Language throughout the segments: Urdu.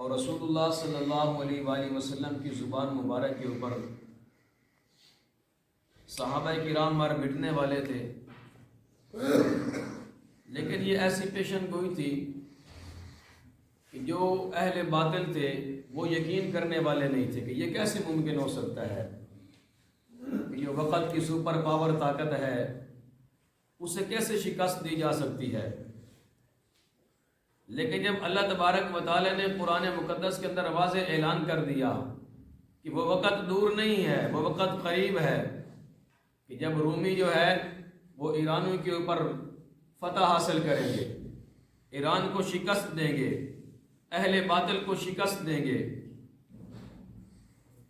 اور رسول اللہ صلی اللہ علیہ وآلہ وسلم کی زبان مبارک کے اوپر صحابہ کرام مر مٹنے والے تھے، لیکن یہ ایسی پیشن گوئی تھی کہ جو اہل باطل تھے وہ یقین کرنے والے نہیں تھے کہ یہ کیسے ممکن ہو سکتا ہے کہ یہ وقت کی سپر پاور طاقت ہے، اسے کیسے شکست دی جا سکتی ہے۔ لیکن جب اللہ تبارک و تعالی نے قرآن مقدس کے اندر واضح اعلان کر دیا کہ وہ وقت دور نہیں ہے، وہ وقت قریب ہے کہ جب رومی جو ہے وہ ایرانیوں کے اوپر فتح حاصل کریں گے، ایران کو شکست دیں گے، اہل باطل کو شکست دیں گے۔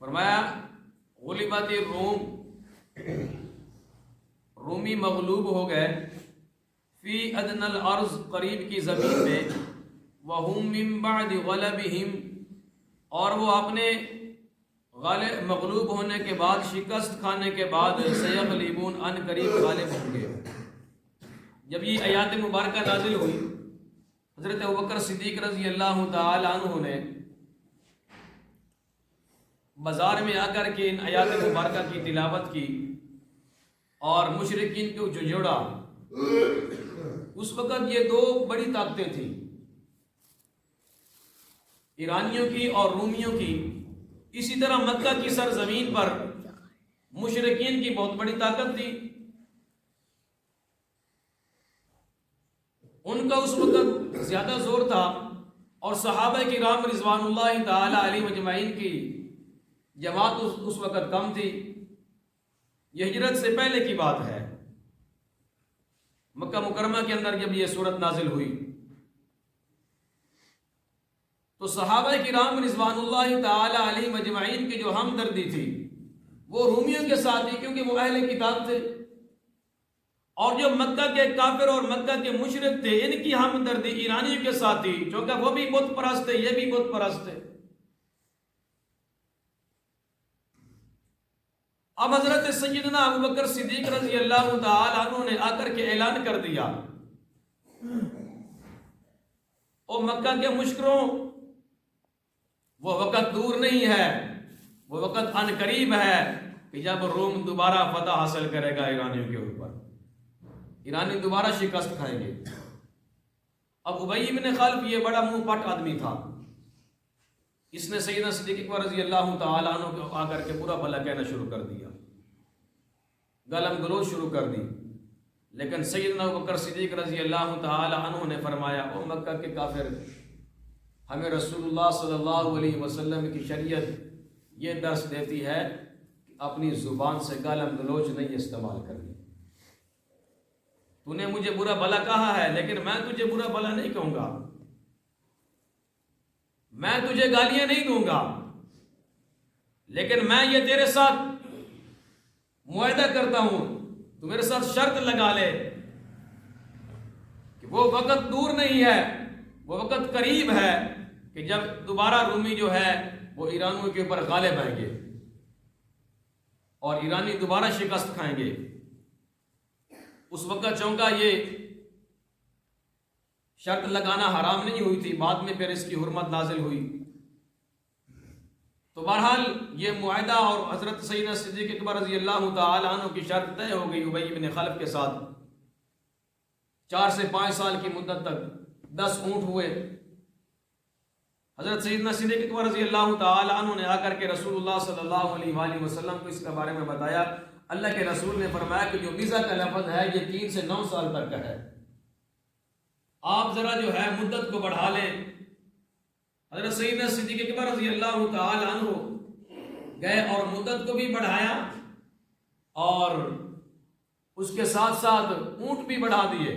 فرمایا غلبت الروم، رومی مغلوب ہو گئے، فی ادنى الارض، قریب کی زمین میں، وہم من بعد غلبہم، اور وہ اپنے مغلوب ہونے کے بعد، شکست کھانے کے بعد، سیغلبون، ان قریب غالب ہوں گے۔ جب یہ آیات مبارکہ نازل ہوئی، حضرت ابوبکر صدیق رضی اللہ تعالی عنہ نے بازار میں آ کر کے ان آیات مبارکہ کی تلاوت کی اور مشرکین کو جو جوڑا۔ اس وقت یہ دو بڑی طاقتیں تھیں، ایرانیوں کی اور رومیوں کی۔ اسی طرح مکہ کی سرزمین پر مشرکین کی بہت بڑی طاقت تھی، ان کا اس وقت زیادہ زور تھا، اور صحابہ کرام رضوان اللہ تعالی علیہ مجمعین کی جماعت اس وقت کم تھی۔ یہ ہجرت سے پہلے کی بات ہے، مکہ مکرمہ کے اندر جب یہ صورت نازل ہوئی تو صحابہ کرام رضوان اللہ تعالی علیہ مجمعین کی جو ہمدردی تھی وہ رومیوں کے ساتھ تھی، کیونکہ وہ اہل کتاب تھے، اور جو مکہ کے کافر اور مکہ کے مشرک تھے ان کی ہمدردی ایرانیوں کے ساتھ تھی، چونکہ وہ بھی بت پرست تھے، یہ بھی بت پرست تھے۔ اب حضرت سیدنا ابوبکر صدیق رضی اللہ تعالی عنہ نے آ کر کے اعلان کر دیا، او مکہ کے مشکروں، وہ وقت دور نہیں ہے، وہ وقت ان قریب ہے کہ جب روم دوبارہ فتح حاصل کرے گا ایرانیوں کے اوپر، ایرانی دوبارہ شکست کھائیں گے۔ اب ابی بن خلف یہ بڑا منہ پٹ آدمی تھا، اس نے سیدنا صدیق اکبر رضی اللہ تعالی عنہ کو آ کر کے برا بھلا کہنا شروع کر دیا، گالم گلوچ شروع کر دی۔ لیکن سیدنا ابوبکر صدیق رضی اللہ تعالی عنہ نے فرمایا، او مکہ کے کافر، ہمیں رسول اللہ صلی اللہ علیہ وسلم کی شریعت یہ درس دیتی ہے کہ اپنی زبان سے گالم گلوچ نہیں استعمال کرنی۔ تو نے مجھے برا بھلا کہا ہے، لیکن میں تجھے برا بھلا نہیں کہوں گا، میں تجھے گالیاں نہیں دوں گا، لیکن میں یہ تیرے ساتھ معاہدہ کرتا ہوں، تو میرے ساتھ شرط لگا لے کہ وہ وقت دور نہیں ہے، وہ وقت قریب ہے کہ جب دوبارہ رومی جو ہے وہ ایرانیوں کے اوپر غالب آئیں گے اور ایرانی دوبارہ شکست کھائیں گے۔ اس وقت چونکہ یہ شرط لگانا حرام نہیں ہوئی تھی، بعد میں پھر اس کی حرمت نازل ہوئی، تو بہرحال یہ معاہدہ اور حضرت سیدنا صدیق اکبر رضی اللہ تعالی عنہ کی شرط طے ہو گئی ابی بن خلف کے ساتھ۔ 4 سے 5 سال کی مدت تک 10 اونٹ ہوئے۔ حضرت سیدنا صدیق اکبر رضی اللہ تعالی عنہ نے آ کر کے رسول اللہ صلی اللہ علیہ وآلہ وسلم کو اس کے بارے میں بتایا۔ اللہ کے رسول نے فرمایا کہ جو ویزا کا لفظ ہے یہ 3 سے 9 سال تک کا ہے، آپ ذرا جو ہے مدت کو بڑھا لیں۔ حضرت سیدنا صدیق اکبر رضی اللہ تعالی عنہ گئے اور مدت کو بھی بڑھایا، اور اس کے ساتھ ساتھ اونٹ بھی بڑھا دیے۔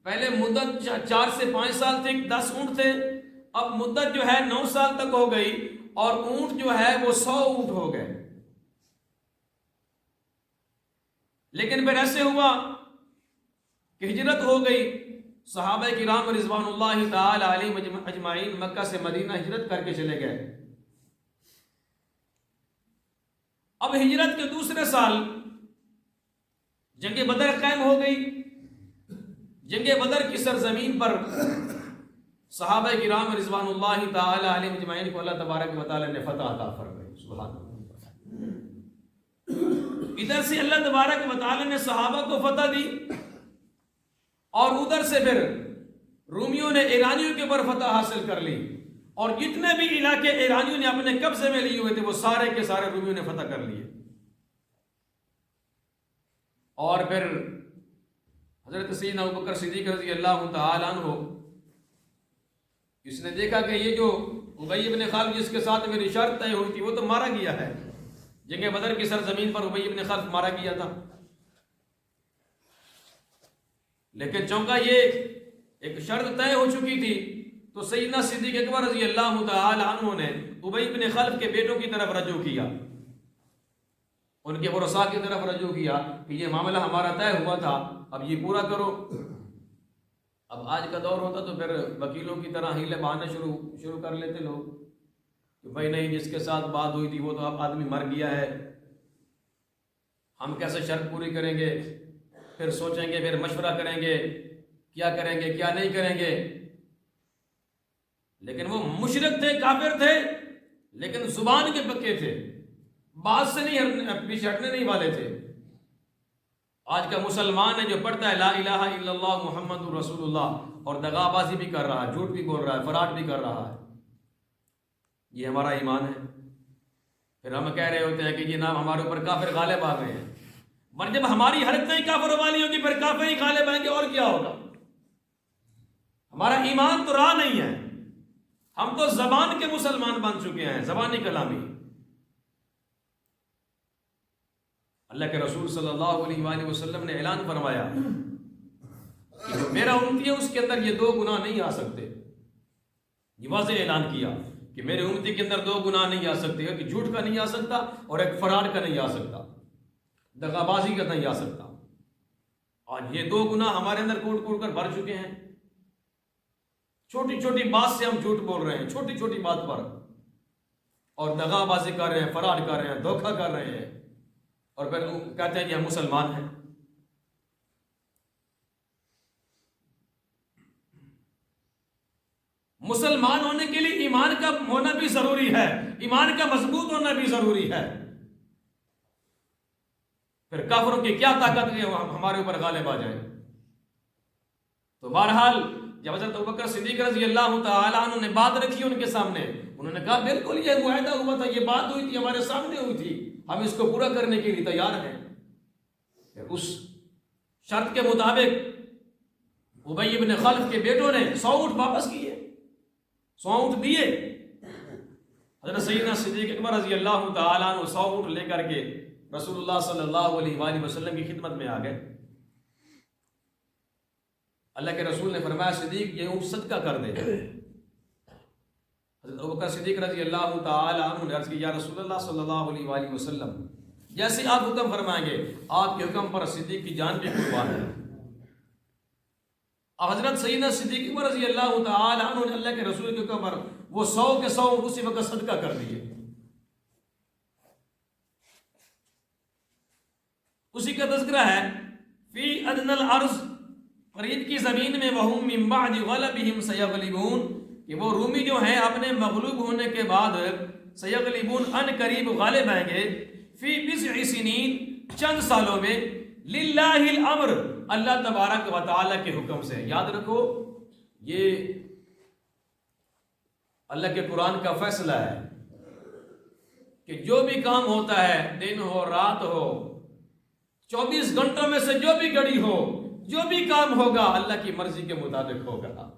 پہلے مدت 4 سے 5 سال تک 10 اونٹ تھے، اب مدت جو ہے 9 سال تک ہو گئی، اور اونٹ جو ہے وہ 100 اونٹ ہو گئے۔ لیکن پھر ایسے ہوا کہ ہجرت ہو گئی، صحابہ کرام رضوان اللہ تعالی علیہ اجمعین مکہ سے مدینہ ہجرت کر کے چلے گئے۔ اب ہجرت کے دوسرے سال جنگ بدر قائم ہو گئی۔ جنگ بدر کی سرزمین پر صحابہ کرام رضوان اللہ تعالی علیہم اجمعین کو اللہ تبارک و تعالی نے فتح عطا فرمائی. سبحان اللہ. ادھر سے اللہ تبارک و تعالی نے صحابہ کو فتح دی اور ادھر سے پھر رومیوں نے ایرانیوں کے اوپر فتح حاصل کر لی اور جتنے بھی علاقے ایرانیوں نے اپنے قبضے میں لیے ہوئے تھے وہ سارے کے سارے رومیوں نے فتح کر لیے. اور پھر حضرت سیدنا ابوبکر صدیق رضی اللہ تعالی عنہ اس نے دیکھا کہ یہ جو ابی بن خلف جس کے ساتھ میری شرط طے ہوئی تھی وہ تو مارا گیا ہے. جنگ بدر کی سرزمین پر ابی بن خلف مارا گیا تھا. لیکن چونکہ یہ ایک شرط طے ہو چکی تھی تو سیدنا صدیق اکبر رضی اللہ تعالی عنہ نے ابی بن خلف کے بیٹوں کی طرف رجوع کیا, ان کے ورثاء کی طرف رجوع کیا کہ یہ معاملہ ہمارا طے ہوا تھا, اب یہ پورا کرو. اب آج کا دور ہوتا تو پھر وکیلوں کی طرح ہیلے بہانے شروع کر لیتے لوگ کہ بھائی نہیں, جس کے ساتھ بات ہوئی تھی وہ تو اب آدمی مر گیا ہے, ہم کیسے شرط پوری کریں گے, پھر سوچیں گے, پھر مشورہ کریں گے, کیا کریں گے کیا نہیں کریں گے. لیکن وہ مشرک تھے, کافر تھے, لیکن زبان کے پکے تھے, بات سے نہیں پیچھے ہٹنے نہیں والے تھے. آج کا مسلمان ہے جو پڑھتا ہے لا الہ الا اللہ محمد رسول اللہ اور دغا بازی بھی کر رہا ہے, جھوٹ بھی بول رہا ہے, فراڈ بھی کر رہا ہے, یہ ہمارا ایمان ہے. پھر ہم کہہ رہے ہوتے ہیں کہ یہ نام ہمارے اوپر کافر غالب آ گئے ہیں. مگر جب ہماری حرکتیں کافر والی ہوگی پھر کافر ہی غالب آئیں گے, اور کیا ہوگا. ہمارا ایمان تو راہ نہیں ہے, ہم تو زبان کے مسلمان بن چکے ہیں, زبانی کلامی. اللہ کے رسول صلی اللہ علیہ وآلہ وسلم نے اعلان فرمایا کہ جو میرا امتی ہے اس کے اندر یہ دو گناہ نہیں آ سکتے. یہ واضح اعلان کیا کہ میرے امتی کے اندر دو گناہ نہیں آ سکتے, کہ جھوٹ کا نہیں آ سکتا اور ایک فراڈ کا نہیں آ سکتا, دغا بازی کا نہیں آ سکتا. آج یہ دو گناہ ہمارے اندر کوٹ کوٹ کر بھر چکے ہیں. چھوٹی چھوٹی بات سے ہم جھوٹ بول رہے ہیں, چھوٹی چھوٹی بات پر, اور دغا بازی کر رہے ہیں, فراڈ کر رہے ہیں, دھوکہ کر رہے ہیں, اور پھر کہتے ہیں کہ ہم مسلمان ہیں. مسلمان ہونے کے لیے ایمان کا ہونا بھی ضروری ہے, ایمان کا مضبوط ہونا بھی ضروری ہے. پھر کافروں کی کیا طاقت ہے ہمارے اوپر غالب آ جائے. تو بہرحال جب حضرت ابوبکر صدیق رضی اللہ تعالی عنہ نے بات رکھی ان کے سامنے, انہوں نے کہا بالکل یہ معاہدہ ہوا تھا, یہ بات ہوئی تھی, ہمارے سامنے ہوئی تھی, ہم اس کو پورا کرنے کے لیے تیار ہیں. اس شرط کے مطابق ابی بن خلف کے بیٹوں نے 100 اونٹ واپس کیے, 100 اونٹ دیے. حضرت سیدنا صدیق اکبر رضی اللہ تعالی عنہ 100 اونٹ لے کر کے رسول اللہ صلی اللہ علیہ وآلہ وسلم کی خدمت میں آ گئے. اللہ کے رسول نے فرمایا صدیق یہ اونٹ صدقہ کر دے. حضرت ابوبکر صدیق رضی اللہ تعالی عنہ نے عرض کی یا رسول اللہ صلی اللہ علیہ وآلہ وسلم جیسے آپ حکم فرمائیں گے, آپ کے حکم پر صدیق کی جان بھی قربان ہے. اب حضرت سیدنا صدیق عمر رضی اللہ تعالی عنہ نے اللہ کے رسول کے حکم پر وہ 100 کے 100 اسی وقت صدقہ کر دیے. اسی کا تذکرہ ہے فی ادنى الارض, قریب کی زمین میں, وہم من بعد غلبہم سیغلبون, کہ وہ رومی جو ہیں اپنے مغلوب ہونے کے بعد سیغلبون ان قریب غالب آئیں گے, فی بضع سنین چند سالوں میں, للہ الامر اللہ تبارک و تعالی کے حکم سے. یاد رکھو یہ اللہ کے قرآن کا فیصلہ ہے کہ جو بھی کام ہوتا ہے, دن ہو رات ہو, 24 گھنٹوں میں سے جو بھی گھڑی ہو, جو بھی کام ہوگا اللہ کی مرضی کے مطابق ہوگا,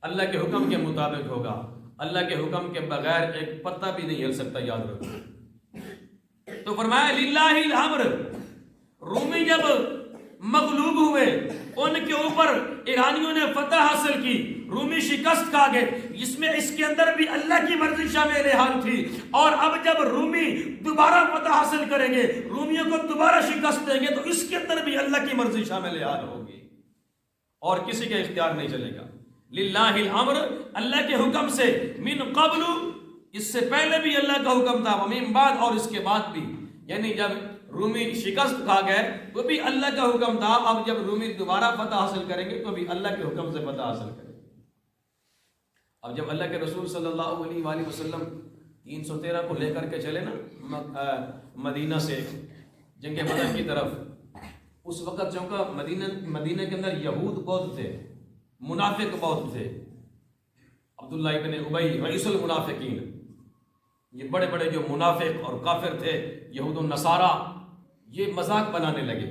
اللہ کے حکم کے مطابق ہوگا. اللہ کے حکم کے بغیر ایک پتہ بھی نہیں ہل سکتا, یاد رکھو. تو فرمایا للہ الامر, رومی جب مغلوب ہوئے, ان کے اوپر ایرانیوں نے فتح حاصل کی, رومی شکست کھا گئے, جس میں اس کے اندر بھی اللہ کی مرضی شامل حال تھی. اور اب جب رومی دوبارہ فتح حاصل کریں گے, رومیوں کو دوبارہ شکست دیں گے, تو اس کے اندر بھی اللہ کی مرضی شامل حال ہوگی اور کسی کا اختیار نہیں چلے گا. للہ الامر, اللہ کے حکم سے, من قبل, اس سے پہلے بھی اللہ کا حکم تھا, ومن بعد, اور اس کے بعد بھی. یعنی جب رومی شکست کھا گئے تو بھی اللہ کا حکم تھا, اب جب رومی دوبارہ فتح حاصل کریں گے تو بھی اللہ کے حکم سے فتح حاصل کریں گے. اب جب اللہ کے رسول صلی اللہ علیہ وآلہ وسلم 313 کو لے کر کے چلے نا مدینہ سے جنگ بدر کی طرف، اس وقت چونکہ مدینہ کے اندر یہود بہت تھے، منافق بہت تھے. عبداللہ ابن ابی رئیس المنافقین، یہ بڑے بڑے جو منافق اور کافر تھے یہود و نصارہ، یہ مذاق بنانے لگے.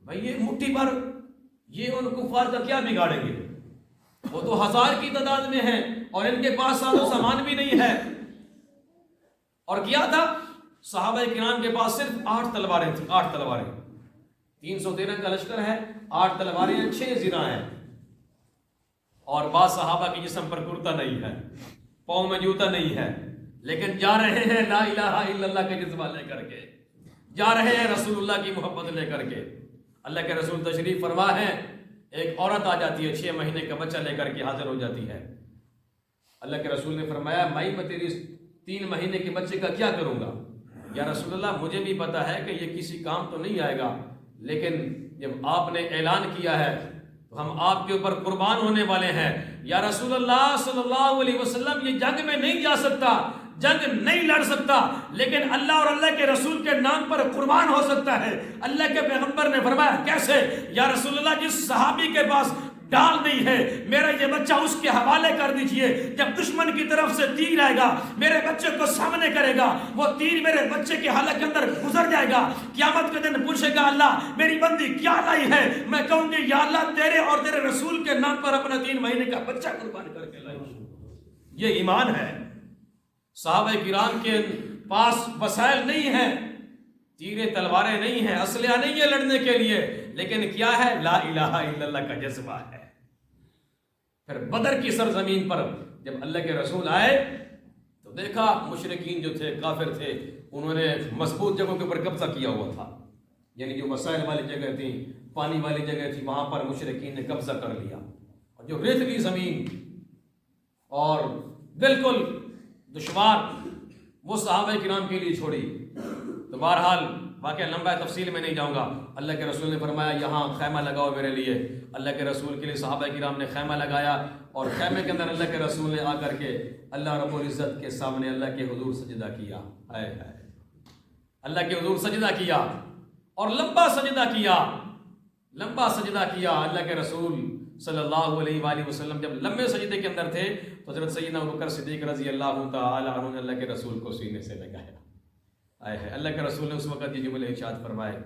بھائی یہ مٹھی بھر یہ ان کفار کا کیا بگاڑیں گے، وہ تو 1000 کی تعداد میں ہیں اور ان کے پاس ساز و سامان بھی نہیں ہے. اور کیا تھا، صحابہ کرام کے پاس صرف 8 تلواریں تھیں، 8 تلواریں. 313 کا لشکر ہے، 8 تلواریں ہیں، 6 زنا ہیں. اور بعض صحابہ کے جسم پر کرتا نہیں ہے، پاؤں میں جوتا نہیں ہے، لیکن جا رہے ہیں لا الہ الا اللہ کا جذبہ لے کر کے، جا رہے ہیں رسول اللہ کی محبت لے کر کے. اللہ کے رسول تشریف فرما ہے، ایک عورت آ جاتی ہے 6 مہینے کا بچہ لے کر کے حاضر ہو جاتی ہے. اللہ کے رسول نے فرمایا میں تیری 3 مہینے کے بچے کا کیا کروں گا؟ یا رسول اللہ مجھے بھی پتا ہے کہ یہ کسی کام تو نہیں آئے گا، لیکن جب آپ نے اعلان کیا ہے تو ہم آپ کے اوپر قربان ہونے والے ہیں. یا رسول اللہ صلی اللہ علیہ وسلم یہ جنگ میں نہیں جا سکتا، جنگ نہیں لڑ سکتا، لیکن اللہ اور اللہ کے رسول کے نام پر قربان ہو سکتا ہے. اللہ کے پیغمبر نے فرمایا کیسے؟ یا رسول اللہ جس صحابی کے پاس ڈال نہیں ہے میرا یہ بچہ اس کے حوالے کر دیجئے، جب دشمن کی طرف سے تیر آئے گا میرے بچے کو سامنے کرے گا، وہ تیر میرے بچے کے حلق کے اندر گزر جائے گا. قیامت کے دن پوچھے گا اللہ میری بندی کیا لائی ہے، میں کہوں گی یا اللہ تیرے اور تیرے رسول کے نام پر اپنا 3 مہینے کا بچہ قربان کر کے لائی. یہ ایمان ہے. صحابہ کرام کے پاس وسائل نہیں ہیں، تیریں تلواریں نہیں ہیں، اسلحہ نہیں ہے لڑنے کے لیے، لیکن کیا ہے، لا الہ الا اللہ کا جذبہ ہے. پھر بدر کی سرزمین پر جب اللہ کے رسول آئے تو دیکھا مشرکین جو تھے، کافر تھے، انہوں نے مضبوط جگہوں کے اوپر قبضہ کیا ہوا تھا. یعنی جو وسائل والی جگہ تھی، پانی والی جگہ تھی، وہاں پر مشرکین نے قبضہ کر لیا. اور جو ریتلی زمین اور بالکل دشوار وہ صحابہ کرام کے لیے چھوڑی. تو بہرحال واقعہ لمبا ہے، تفصیل میں نہیں جاؤں گا. اللہ کے رسول نے فرمایا یہاں خیمہ لگاؤ میرے لیے. اللہ کے رسول کے لیے صحابہ کرام نے خیمہ لگایا اور خیمے کے اندر اللہ کے رسول نے آ کر کے اللہ رب العزت کے سامنے اللہ کے حضور سجدہ کیا. اللہ کے حضور سجدہ کیا اور لمبا سجدہ کیا، لمبا سجدہ کیا. اللہ کے رسول صلی اللہ علیہ وآلہ وسلم جب لمبے سجدے کے اندر تھے تو حضرت سیدنا ابوبکر صدیق رضی اللہ تعالی عنہ نے اللہ کے رسول کو سینے سے لگایا. اللہ کے رسول نے اس وقت یہ جملے ارشاد فرمائے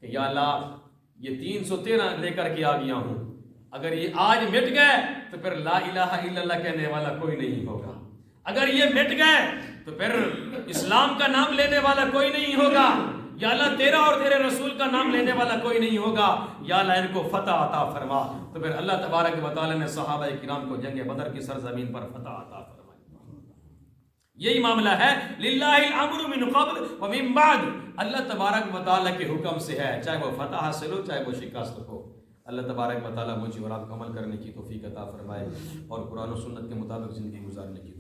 کہ یا اللہ یہ 313 لے کر کے آ گیا ہوں، اگر یہ آج مٹ گئے تو پھر لا الہ الا اللہ کہنے والا کوئی نہیں ہوگا. اگر یہ مٹ گئے تو پھر اسلام کا نام لینے والا کوئی نہیں ہوگا. یا اللہ تیرا اور تیرے رسول کا نام لینے والا کوئی نہیں ہوگا. یا اللہ ان کو فتح عطا فرما. تو پھر اللہ تبارک و تعالی نے صحابہ کرام کو جنگ بدر کی سرزمین پر فتح عطا فرمائی. یہی معاملہ ہے، للہ الامر من قبل ومن بعد. اللہ تبارک و تعالی کے حکم سے ہے، چاہے وہ فتح حاصل ہو چاہے وہ شکست ہو. اللہ تبارک و تعالی مجھے اور آپ کو عمل کرنے کی توفیق عطا فرمائے اور قرآن و سنت کے مطابق زندگی گزارنے کی